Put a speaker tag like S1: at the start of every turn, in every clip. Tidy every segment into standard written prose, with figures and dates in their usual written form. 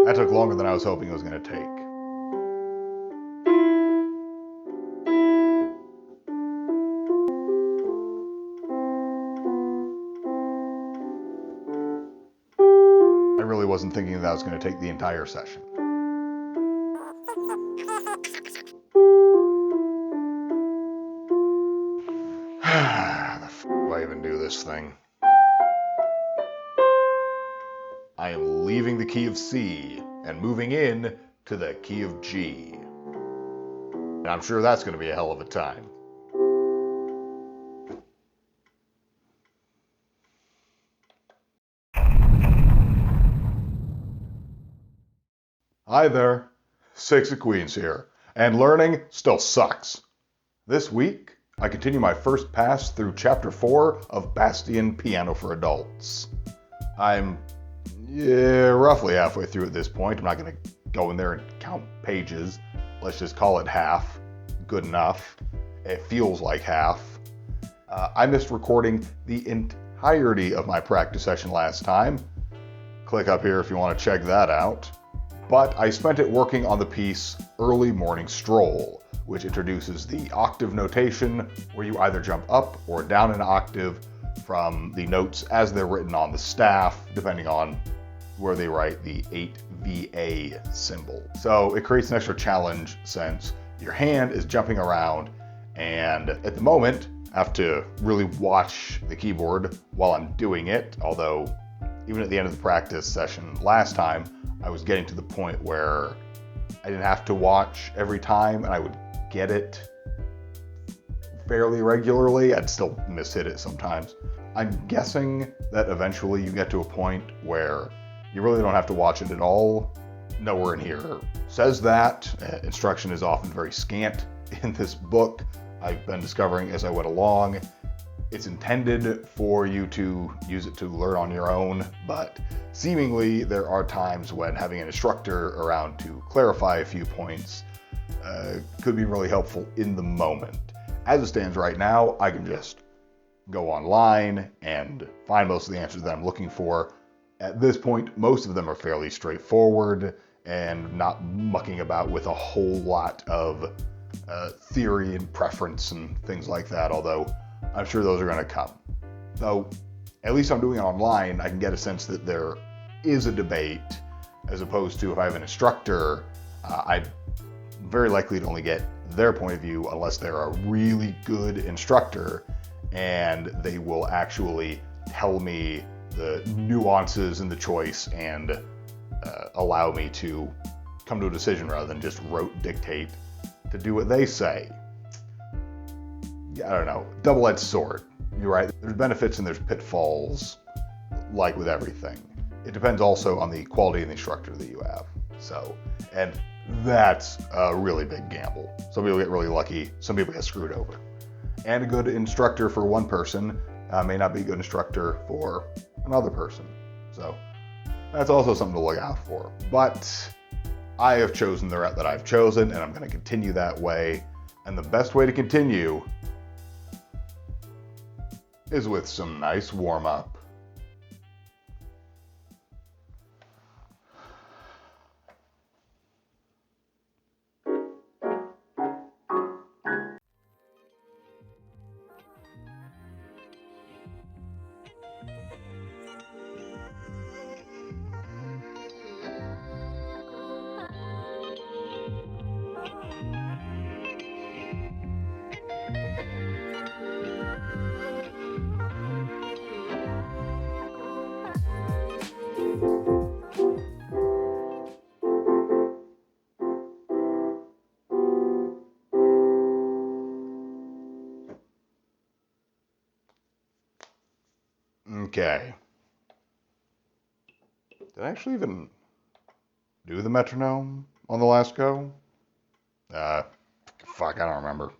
S1: That took longer than I was hoping it was going to take. I really wasn't thinking that was going to take the entire session. How the f do I even do this thing? I am leaving the key of C and moving in to the key of G. And I'm sure that's going to be a hell of a time. Hi there, SixofQueens here, and learning still sucks. This week, I continue my first pass through Chapter 4 of Bastion Piano for Adults. I'm roughly halfway through at this point. I'm not going to go in there and count pages. Let's just call it half. Good enough. It feels like half. I missed recording the entirety of my practice session last time. Click up here if you want to check that out. But I spent it working on the piece Early Morning Stroll, which introduces the octave notation, where you either jump up or down an octave from the notes as they're written on the staff, depending on where they write the 8VA symbol. So it creates an extra challenge since your hand is jumping around, and at the moment, I have to really watch the keyboard while I'm doing it, although even at the end of the practice session last time, I was getting to the point where I didn't have to watch every time, and I would get it fairly regularly. I'd still mishit it sometimes. I'm guessing that eventually you get to a point where you really don't have to watch it at all. Nowhere in here says that. Instruction is often very scant in this book. I've been discovering as I went along. It's intended for you to use it to learn on your own, but seemingly there are times when having an instructor around to clarify a few points could be really helpful in the moment. As it stands right now, I can just go online and find most of the answers that I'm looking for. At this point, most of them are fairly straightforward and not mucking about with a whole lot of theory and preference and things like that, although I'm sure those are going to come. Though, at least I'm doing it online, I can get a sense that there is a debate, as opposed to if I have an instructor, I'm very likely to only get their point of view unless they're a really good instructor and they will actually tell me the nuances in the choice and allow me to come to a decision rather than just rote dictate to do what they say. I don't know, double-edged sword. You're right, there's benefits and there's pitfalls, like with everything. It depends also on the quality of the instructor that you have. So, and that's a really big gamble. Some people get really lucky, some people get screwed over. And a good instructor for one person may not be a good instructor for another person. So that's also something to look out for. But I have chosen the route that I've chosen, and I'm going to continue that way. And the best way to continue is with some nice warm-up. Okay. Did I actually even do the metronome on the last go? Fuck, I don't remember.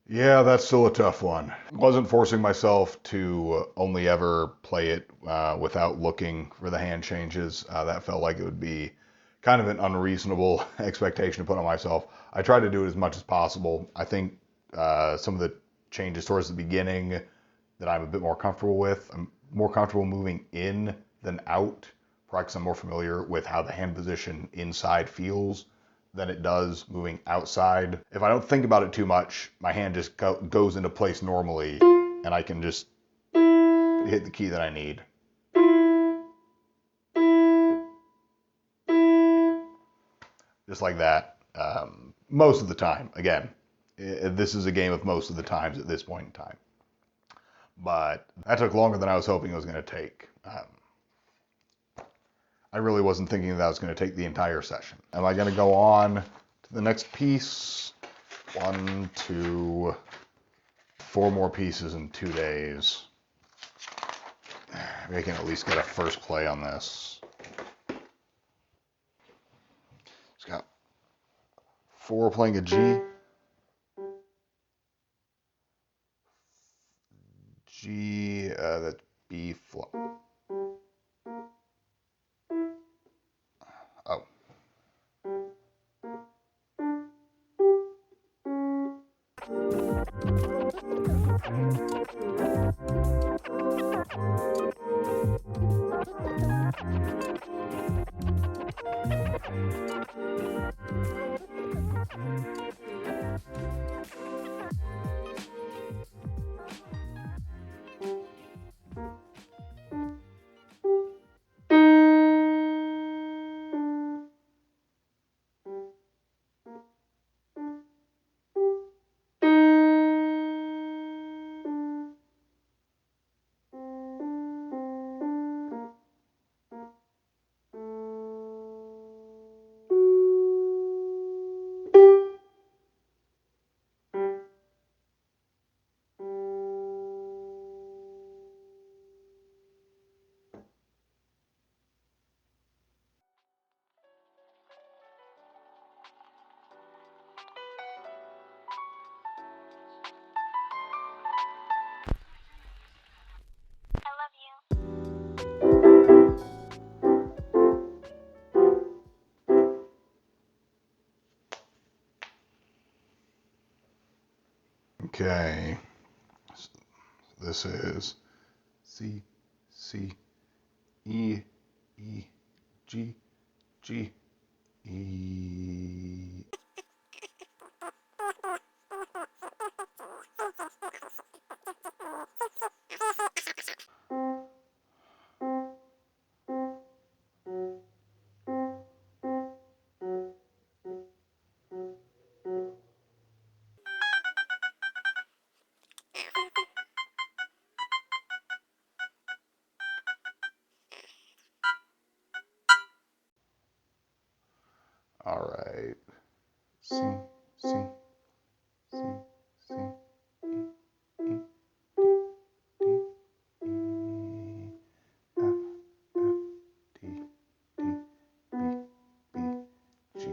S1: Yeah, that's still a tough one. Wasn't forcing myself to only ever play it without looking for the hand changes. That felt like it would be kind of an unreasonable expectation to put on myself. I tried to do it as much as possible. I think some of the changes towards the beginning that I'm a bit more comfortable with. I'm more comfortable moving in than out, because I'm more familiar with how the hand position inside feels than it does moving outside. If I don't think about it too much, my hand just goes into place normally, and I can just hit the key that I need. Just like that, most of the time. Again, this is a game of most of the times at this point in time. But that took longer than I was hoping it was going to take. I really wasn't thinking that was going to take the entire session. Am I going to go on to the next piece? 1, 2, 4 more pieces in 2 days. Maybe I can at least get a first play on this. It's got 4 playing a G. G, that's B flat. Oh. Okay, this is C, C, E, E, G, G, E. All right. C, C, C, C, E, E, D, D, E, F, F, D, D, B, B, G.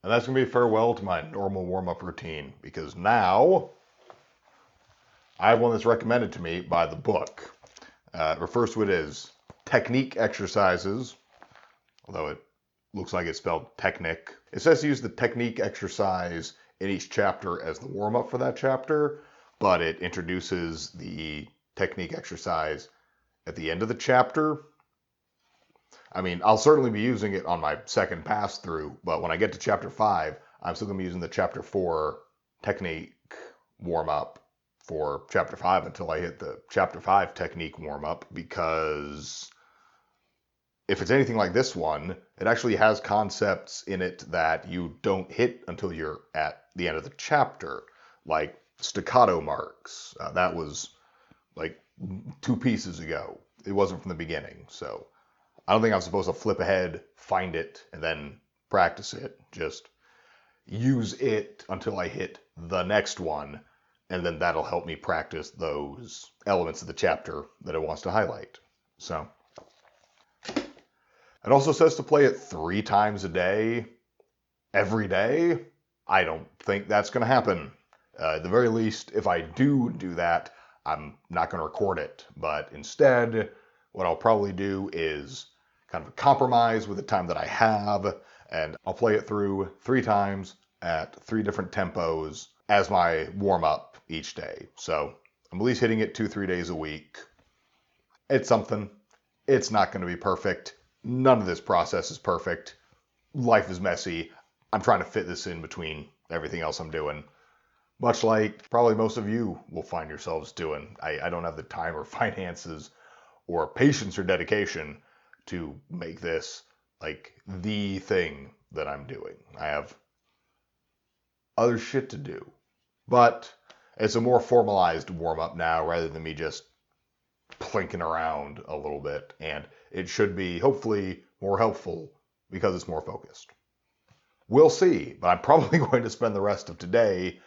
S1: And that's going to be farewell to my normal warm-up routine, because now I have one that's recommended to me by the book. It refers to it as technique exercises, although it looks like it's spelled technic. It says to use the technique exercise in each chapter as the warm-up for that chapter, but it introduces the technique exercise at the end of the chapter. I mean, I'll certainly be using it on my second pass through, but when I get to chapter 5, I'm still going to be using the chapter 4 technique warm-up for chapter 5 until I hit the chapter 5 technique warm-up, because if it's anything like this one, it actually has concepts in it that you don't hit until you're at the end of the chapter, like staccato marks. That was like 2 pieces ago. It wasn't from the beginning, so I don't think I'm supposed to flip ahead, find it, and then practice it. Just use it until I hit the next one, and then that'll help me practice those elements of the chapter that it wants to highlight. So it also says to play it 3 times a day, every day. I don't think that's going to happen. At the very least, if I do that, I'm not going to record it. But instead, what I'll probably do is kind of a compromise with the time that I have, and I'll play it through 3 times at 3 different tempos as my warm-up each day. So I'm at least hitting it 2-3 days a week. It's something. It's not going to be perfect. None of this process is perfect. Life is messy. I'm trying to fit this in between everything else I'm doing. Much like probably most of you will find yourselves doing. I don't have the time or finances or patience or dedication to make this like the thing that I'm doing. I have other shit to do. But it's a more formalized warm-up now rather than me just plinking around a little bit. And it should be hopefully more helpful because it's more focused. We'll see, but I'm probably going to spend the rest of today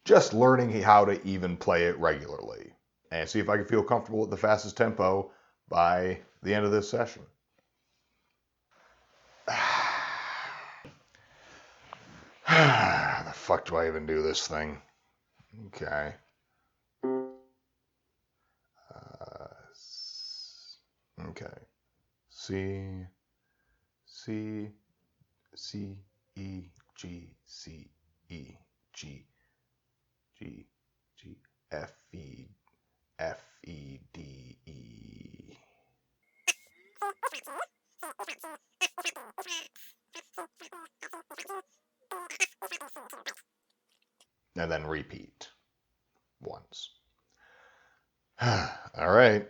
S1: just learning how to even play it regularly and see if I can feel comfortable at the fastest tempo by the end of this session. How the fuck do I even do this thing? Okay. Okay. C, C, C, E, G, C, E, G, G, G, F, E, F, E, D, E. And then repeat once. All right.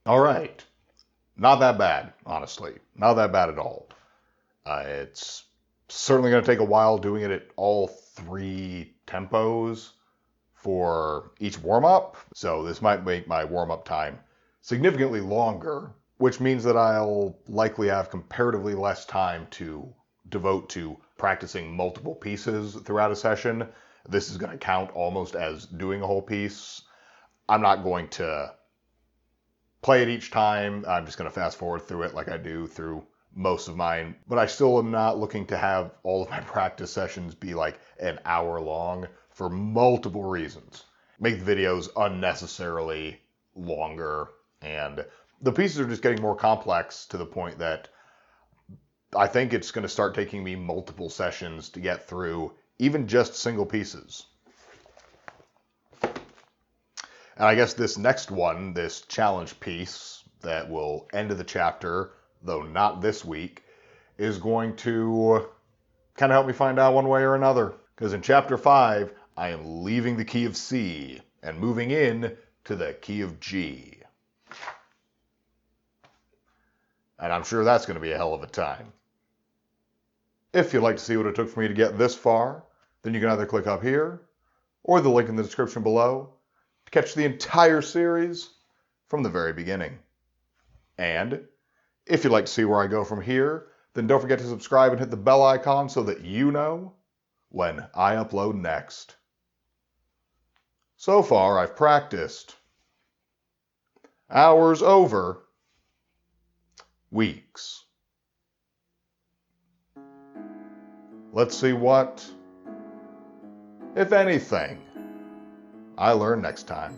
S1: All right. Not that bad, honestly. Not that bad at all. It's Certainly going to take a while doing it at all 3 tempos for each warm-up, so this might make my warm-up time significantly longer, which means that I'll likely have comparatively less time to devote to practicing multiple pieces throughout a session. This is going to count almost as doing a whole piece. I'm not going to play it each time. I'm just going to fast forward through it like I do through most of mine, but I still am not looking to have all of my practice sessions be like an hour long for multiple reasons. Make the videos unnecessarily longer, and the pieces are just getting more complex to the point that I think it's going to start taking me multiple sessions to get through even just single pieces. And I guess this next one, this challenge piece that will end of the chapter, though not this week, is going to kind of help me find out one way or another. Because in chapter 5, I am leaving the key of C and moving in to the key of G. And I'm sure that's going to be a hell of a time. If you'd like to see what it took for me to get this far, then you can either click up here or the link in the description below to catch the entire series from the very beginning. And if you'd like to see where I go from here, then don't forget to subscribe and hit the bell icon so that you know when I upload next. So far, I've practiced hours over weeks. Let's see what, if anything, I learn next time.